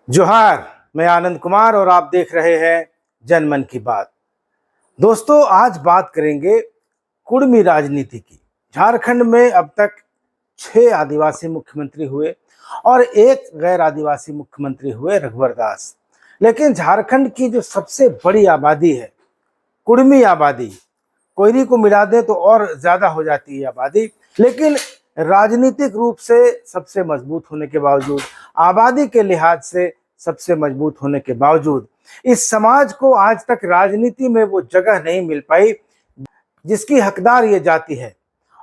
जोहार। मैं आनंद कुमार और आप देख रहे हैं जनमन की बात। दोस्तों, आज बात करेंगे कुर्मी राजनीति की। झारखंड में अब तक 6 आदिवासी मुख्यमंत्री हुए और एक गैर आदिवासी मुख्यमंत्री हुए, रघुवर दास। लेकिन झारखंड की जो सबसे बड़ी आबादी है, कुर्मी आबादी, कोयरी को मिला दे तो और ज्यादा हो जाती है आबादी। लेकिन राजनीतिक रूप से सबसे मजबूत होने के बावजूद, आबादी के लिहाज से सबसे मजबूत होने के बावजूद, इस समाज को आज तक राजनीति में वो जगह नहीं मिल पाई जिसकी हकदार ये जाति है।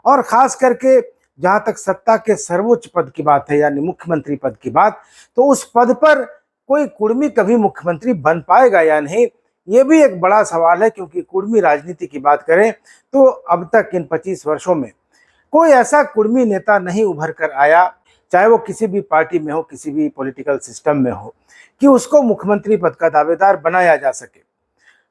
और खास करके जहां तक सत्ता के सर्वोच्च पद की बात है, यानी मुख्यमंत्री पद की बात, तो उस पद पर कोई कुर्मी कभी मुख्यमंत्री बन पाएगा या नहीं, ये भी एक बड़ा सवाल है। क्योंकि कुर्मी राजनीति की बात करें तो अब तक इन 25 वर्षों में कोई ऐसा कुर्मी नेता नहीं उभर कर आया, चाहे वो किसी भी पार्टी में हो, किसी भी पॉलिटिकल सिस्टम में हो, कि उसको मुख्यमंत्री पद का दावेदार बनाया जा सके।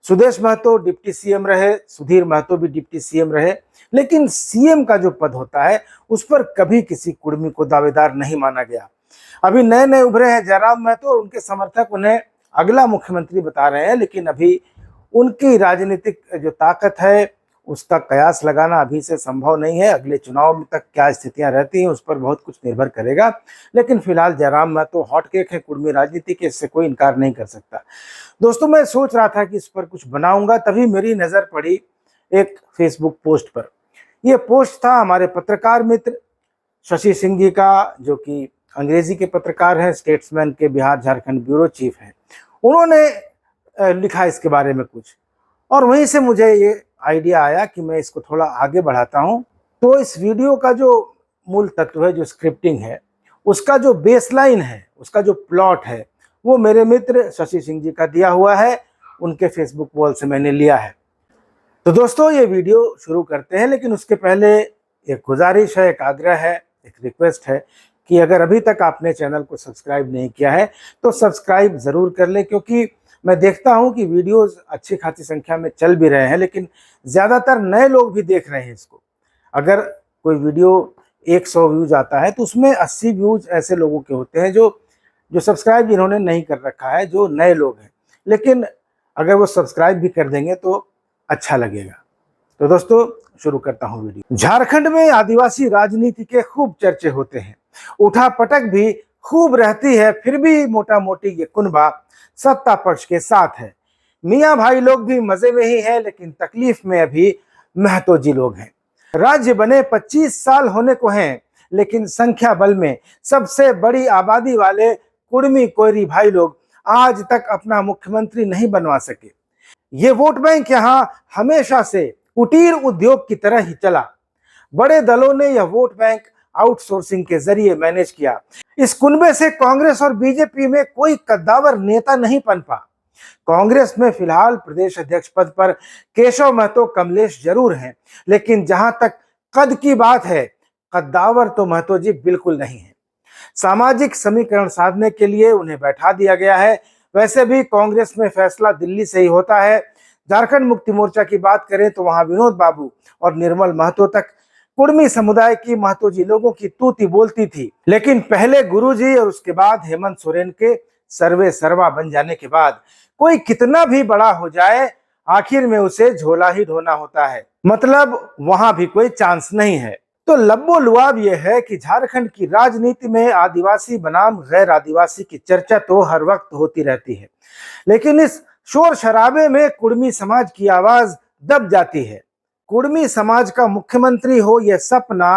सुदेश महतो डिप्टी सीएम रहे, सुधीर महतो भी डिप्टी सीएम रहे, लेकिन सीएम का जो पद होता है उस पर कभी किसी कुर्मी को दावेदार नहीं माना गया। अभी नए नए उभरे हैं जयराम महतो और उनके समर्थक उन्हें अगला मुख्यमंत्री बता रहे हैं, लेकिन अभी उनकी राजनीतिक जो ताकत है उसका कयास लगाना अभी से संभव नहीं है। अगले चुनाव में तक क्या स्थितियां रहती हैं उस पर बहुत कुछ निर्भर करेगा। लेकिन फिलहाल जयराम महतो हॉट केक है कुर्मी राजनीति के, इससे कोई इनकार नहीं कर सकता। दोस्तों, मैं सोच रहा था कि इस पर कुछ बनाऊंगा, तभी मेरी नजर पड़ी एक फेसबुक पोस्ट पर। यह पोस्ट था हमारे पत्रकार मित्र शशि सिंह जी का, जो कि अंग्रेजी के पत्रकार हैं, स्टेट्समैन के बिहार झारखंड ब्यूरो चीफ हैं। उन्होंने लिखा इसके बारे में कुछ, और वहीं से मुझे ये आइडिया आया कि मैं इसको थोड़ा आगे बढ़ाता हूं। तो इस वीडियो का जो मूल तत्व है, जो स्क्रिप्टिंग है, उसका जो बेसलाइन है, उसका जो प्लॉट है, वो मेरे मित्र शशि सिंह जी का दिया हुआ है, उनके फेसबुक वॉल से मैंने लिया है। तो दोस्तों, ये वीडियो शुरू करते हैं, लेकिन उसके पहले एक गुजारिश है, एक आग्रह है, एक रिक्वेस्ट है कि अगर अभी तक आपने चैनल को सब्सक्राइब नहीं किया है तो सब्सक्राइब ज़रूर कर लें। क्योंकि मैं देखता हूं कि वीडियोस अच्छी खासी संख्या में चल भी रहे हैं, लेकिन ज़्यादातर नए लोग भी देख रहे हैं इसको। अगर कोई वीडियो 100 व्यूज आता है तो उसमें 80 व्यूज ऐसे लोगों के होते हैं जो सब्सक्राइब इन्होंने नहीं कर रखा है, जो नए लोग हैं। लेकिन अगर वो सब्सक्राइब भी कर देंगे तो अच्छा लगेगा। तो दोस्तों, शुरू करता हूँ वीडियो। झारखंड में आदिवासी राजनीति के खूब चर्चे होते हैं, उठा पटक भी खूब रहती है, फिर भी मोटा मोटी ये कुनबा सत्ता पक्ष के साथ है। मियां भाई लोग भी मजे में ही हैं, लेकिन तकलीफ में अभी महतो जी लोग हैं। राज्य बने 25 साल होने को हैं, लेकिन संख्या बल में सबसे बड़ी आबादी वाले कुर्मी कोयरी भाई लोग आज तक अपना मुख्यमंत्री नहीं बनवा सके। ये वोट बैंक यहाँ हमेशा से कुटीर उद्योग की तरह ही चला। बड़े दलों ने यह वोट बैंक आउटसोर्सिंग के जरिए मैनेज किया। इस कुनबे से कांग्रेस और बीजेपी में कोई कद्दावर नेता नहीं पनपा। कांग्रेस में फिलहाल प्रदेश अध्यक्ष पद पर केशव महतो कमलेश जरूर हैं, लेकिन जहां तक कद की बात है, कद्दावर तो महतो जी बिल्कुल नहीं है। सामाजिक समीकरण साधने के लिए उन्हें बैठा दिया गया है। वैसे भी कांग्रेस में फैसला दिल्ली से ही होता है। झारखंड मुक्ति मोर्चा की बात करें तो वहां विनोद बाबू और निर्मल महतो तक कुर्मी समुदाय की महतो जी लोगों की तूती बोलती थी। लेकिन पहले गुरुजी और उसके बाद हेमंत सोरेन के सर्वे सर्वा बन जाने के बाद कोई कितना भी बड़ा हो जाए, आखिर में उसे झोला ही ढोना होता है। मतलब वहां भी कोई चांस नहीं है। तो लब्बो लुआब यह है कि झारखंड की राजनीति में आदिवासी बनाम गैर आदिवासी की चर्चा तो हर वक्त होती रहती है, लेकिन इस शोर शराबे में कुर्मी समाज की आवाज दब जाती है। कुर्मी समाज का मुख्यमंत्री हो यह सपना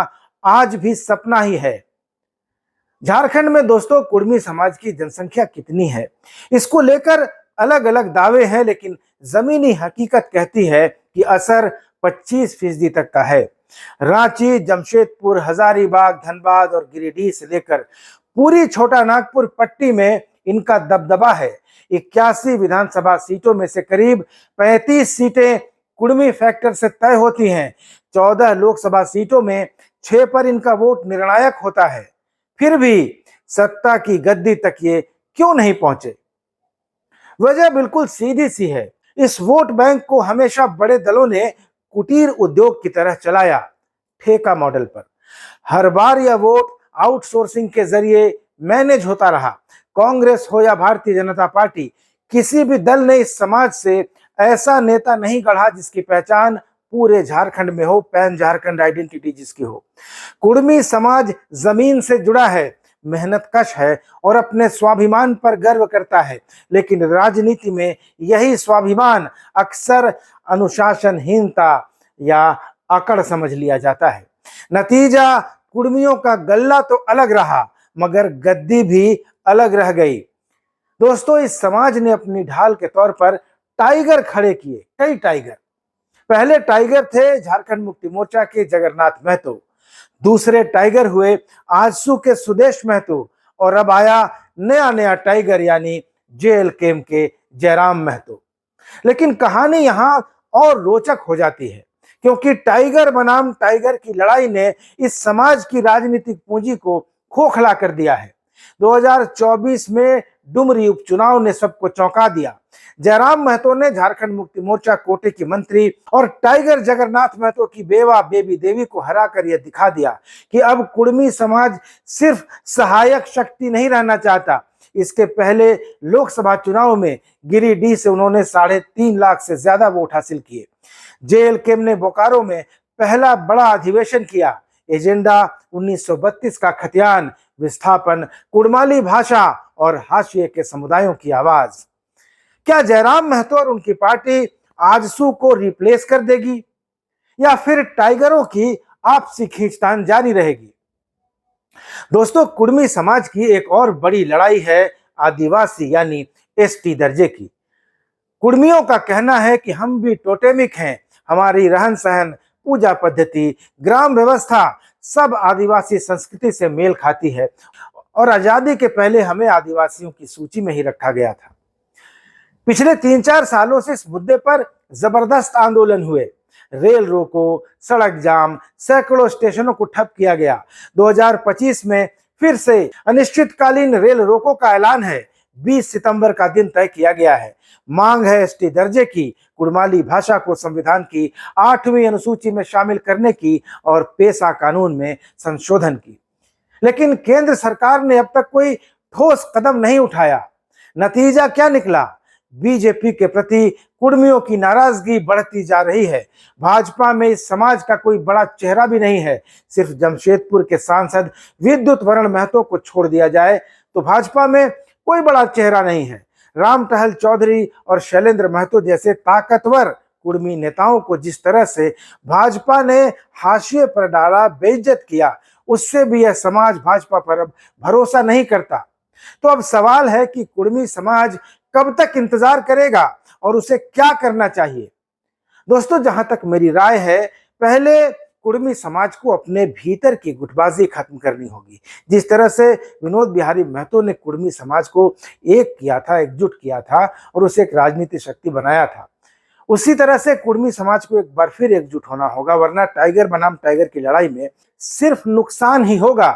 आज भी सपना ही है। झारखंड में दोस्तों कुर्मी समाज की जनसंख्या कितनी है, इसको लेकर अलग अलग दावे हैं, लेकिन जमीनी हकीकत कहती है कि असर 25% तक का है। रांची, जमशेदपुर, हजारीबाग, धनबाद और गिरिडीह से लेकर पूरी छोटा नागपुर पट्टी में इनका दबदबा है। 81 विधानसभा सीटों में से करीब 35 सीटें कुर्मी फैक्टर से तय होती हैं। 14 लोकसभा सीटों में 6 पर इनका वोट निर्णायक होता है। फिर भी सत्ता की गद्दी तक ये क्यों नहीं पहुंचे? वजह बिल्कुल सीधी सी है। इस वोट बैंक को हमेशा बड़े दलों ने कुटीर उद्योग की तरह चलाया, ठेका मॉडल पर। हर बार यह वोट आउटसोर्सिंग के जरिए मैनेज होता रहा। कांग्रेस हो या भारतीय जनता पार्टी, किसी भी दल ने इस समाज से ऐसा नेता नहीं गढ़ा जिसकी पहचान पूरे झारखंड में हो, पैन झारखंड आइडेंटिटी जिसकी हो। कुर्मी समाज जमीन से जुड़ा है, मेहनत कश है और अपने स्वाभिमान पर गर्व करता है, लेकिन राजनीति में यही स्वाभिमान अक्सर अनुशासनहीनता या अकड़ समझ लिया जाता है। नतीजा, कुर्मियों का गल्ला तो अलग रहा मगर गद्दी भी अलग रह गई। दोस्तों, इस समाज ने अपनी ढाल के तौर पर टाइगर खड़े किए, कई टाइगर। पहले टाइगर थे झारखंड मुक्ति मोर्चा के जगन्नाथ महतो, दूसरे टाइगर हुए आजसू के सुदेश महतो और अब आया नया टाइगर यानी जेएलकेएम के जयराम महतो। लेकिन कहानी यहां और रोचक हो जाती है क्योंकि टाइगर बनाम टाइगर की लड़ाई ने इस समाज की राजनीतिक पूंजी को खोखला कर दिया है। 2024 में डुमरी उपचुनाव ने सबको चौंका दिया। जयराम महतो ने झारखंड मुक्ति मोर्चा कोटे की मंत्री और टाइगर जगन्नाथ महतो की बेवा बेबी देवी को हराकर यह दिखा दिया कि अब कुर्मी समाज सिर्फ सहायक शक्ति नहीं रहना चाहता। इसके पहले लोकसभा चुनाव में गिरिडीह से उन्होंने 3.5 लाख से ज्यादा वोट हासिल किए। जेएलकेएम ने बोकारो में पहला बड़ा अधिवेशन किया। एजेंडा 1932 का खतियान, विस्थापन, कुड़माली भाषा और हाशिए के समुदायों की आवाज। क्या जयराम महतो और उनकी पार्टी आजसू को रिप्लेस कर देगी या फिर टाइगरों की आपसी खींचतान जारी रहेगी? दोस्तों, कुर्मी समाज की एक और बड़ी लड़ाई है आदिवासी यानी एसटी दर्जे की। कुर्मियों का कहना है कि हम भी टोटेमिक हैं, हमारी रहन सहन, पूजा पद्धति, ग्राम व्यवस्था सब आदिवासी संस्कृति से मेल खाती है और आजादी के पहले हमें आदिवासियों की सूची में ही रखा गया था। पिछले 3-4 सालों से इस मुद्दे पर जबरदस्त आंदोलन हुए। रेल रोको, सड़क जाम, सैकड़ों स्टेशनों को ठप किया गया। 2025 में फिर से अनिश्चितकालीन रेल रोको का ऐलान है। 20 सितंबर का दिन तय किया गया है। मांग है एसटी दर्जे की कुड़माली भाषा को संविधान की 8वीं अनुसूची में शामिल करने की और पेशा कानून में संशोधन की। लेकिन केंद्र सरकार ने अब तक कोई ठोस कदम नहीं उठाया। नतीजा क्या निकला? बीजेपी के प्रति कुर्मियों की नाराजगी बढ़ती जा रही है। भाजपा में इस समाज का कोई बड़ा चेहरा भी नहीं है। सिर्फ जमशेदपुर के सांसद विद्युत वरण महतो को छोड़ दिया जाए तो भाजपा में कोई बड़ा चेहरा नहीं है। राम टहल चौधरी और शैलेंद्र महतो जैसे ताकतवर कुर्मी नेताओं को जिस तरह से भाजपा ने हाशिए पर डाला, बेइज्जत किया, उससे भी यह समाज भाजपा पर अब भरोसा नहीं करता। तो अब सवाल है कि कुर्मी समाज कब तक इंतजार करेगा और उसे क्या करना चाहिए? दोस्तों, जहां तक मेरी राय है, पहले कुर्मी समाज को अपने भीतर की गुटबाजी खत्म करनी होगी। जिस तरह से विनोद बिहारी महतो ने कुर्मी समाज को एक किया था, एकजुट किया था और उसे एक राजनीतिक शक्ति बनाया था, उसी तरह से कुर्मी समाज को एक बार फिर एकजुट होना होगा, वरना टाइगर बनाम टाइगर की लड़ाई में सिर्फ नुकसान ही होगा।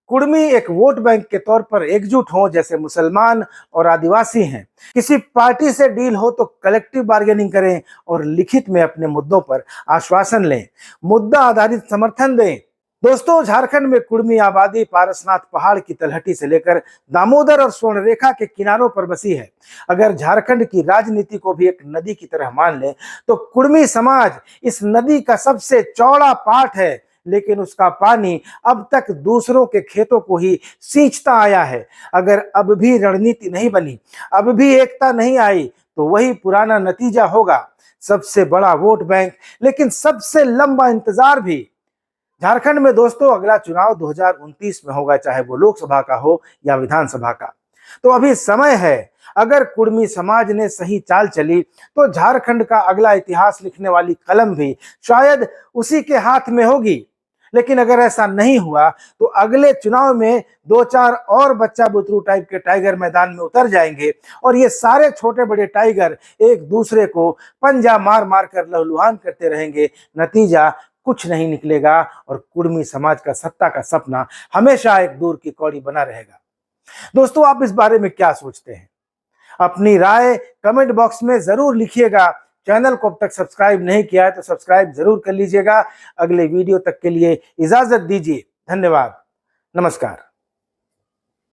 कुर्मी एक वोट बैंक के तौर पर एकजुट हो, जैसे मुसलमान और आदिवासी हैं। किसी पार्टी से डील हो तो कलेक्टिव बार्गेनिंग करें और लिखित में अपने मुद्दों पर आश्वासन लें, मुद्दा आधारित समर्थन दें। दोस्तों, झारखंड में कुर्मी आबादी पारसनाथ पहाड़ की तलहटी से लेकर दामोदर और स्वर्णरेखा के किनारों पर बसी है। अगर झारखंड की राजनीति को भी एक नदी की तरह मान लें तो कुर्मी समाज इस नदी का सबसे चौड़ा पाठ है, लेकिन उसका पानी अब तक दूसरों के खेतों को ही सींचता आया है। अगर अब भी रणनीति नहीं बनी, अब भी एकता नहीं आई तो वही पुराना नतीजा होगा, सबसे बड़ा वोट बैंक लेकिन सबसे लंबा इंतजार भी। झारखंड में दोस्तों अगला चुनाव 2029 में होगा, चाहे वो लोकसभा का हो या विधानसभा का। तो अभी समय है। अगर कुर्मी समाज ने सही चाल चली तो झारखंड का अगला इतिहास लिखने वाली कलम भी शायद उसी के हाथ में होगी। लेकिन अगर ऐसा नहीं हुआ तो अगले चुनाव में 2-4 और बच्चा बुतरू टाइप के टाइगर मैदान में उतर जाएंगे और ये सारे छोटे बड़े टाइगर एक दूसरे को पंजा मार मार कर लहलुहान करते रहेंगे। नतीजा कुछ नहीं निकलेगा और कुर्मी समाज का सत्ता का सपना हमेशा एक दूर की कौड़ी बना रहेगा। दोस्तों, आप इस बारे में क्या सोचते हैं? अपनी राय कमेंट बॉक्स में जरूर लिखिएगा। चैनल को अब तक सब्सक्राइब नहीं किया है तो सब्सक्राइब जरूर कर लीजिएगा। अगले वीडियो तक के लिए इजाजत दीजिए। धन्यवाद। नमस्कार।